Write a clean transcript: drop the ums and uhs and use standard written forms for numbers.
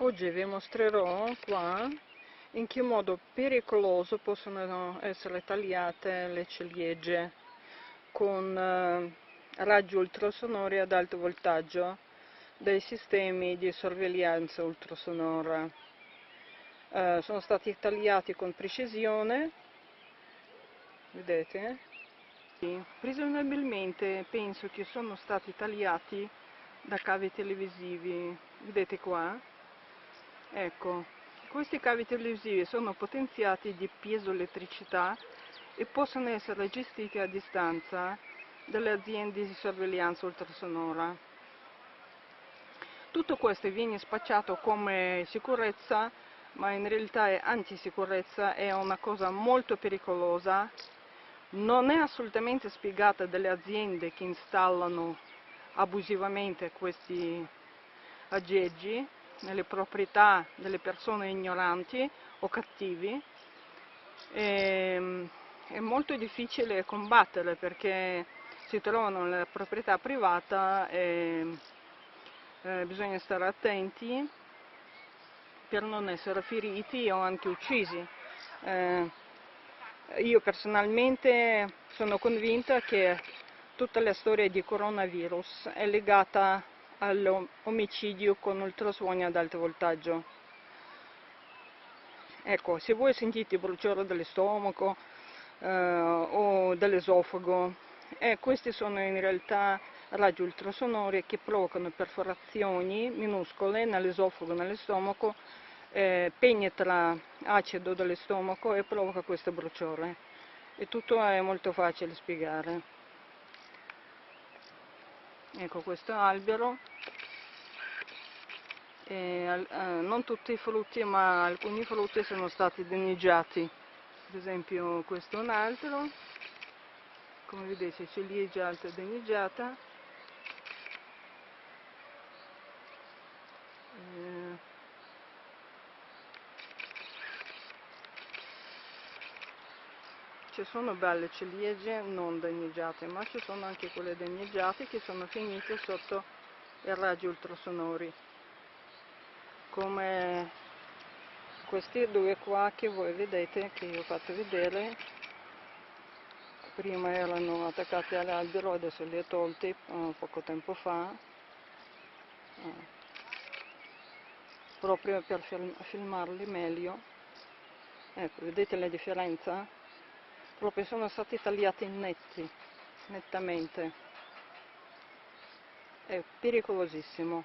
Oggi vi mostrerò qua in che modo pericoloso possono essere tagliate le ciliegie con raggi ultrasonori ad alto voltaggio dai sistemi di sorveglianza ultrasonora. Sono stati tagliati con precisione, vedete? Presumibilmente penso che sono stati tagliati da cavi televisivi, vedete qua? Ecco, questi cavi televisivi sono potenziati di piezoelettricità e possono essere gestiti a distanza dalle aziende di sorveglianza ultrasonora. Tutto questo viene spacciato come sicurezza, ma in realtà è antisicurezza, è una cosa molto pericolosa. Non è assolutamente spiegata dalle aziende che installano abusivamente questi aggeggi nelle proprietà delle persone ignoranti o cattivi. È molto difficile combattere perché si trovano nella proprietà privata e bisogna stare attenti per non essere feriti o anche uccisi. Io personalmente sono convinta che tutta la storia di coronavirus è legata all'omicidio con ultrasuoni ad alto voltaggio. Ecco, se voi sentite bruciore dello stomaco o dell'esofago, questi sono in realtà raggi ultrasonori che provocano perforazioni minuscole nell'esofago e nello stomaco, penetra acido dello stomaco e provoca questo bruciore. E tutto è molto facile spiegare. Ecco questo albero. Non tutti i frutti, ma alcuni frutti sono stati danneggiati. Ad esempio questo è un altro, come vedete ciliegia alta danneggiata. Ci sono belle ciliegie non danneggiate, ma ci sono anche quelle danneggiate che sono finite sotto i raggi ultrasonori, come questi due qua che voi vedete, che io ho fatto vedere. Prima erano attaccati all'albero, adesso li ho tolti poco tempo fa, proprio per filmarli meglio. Ecco, vedete la differenza? Proprio sono stati tagliati nettamente. È pericolosissimo.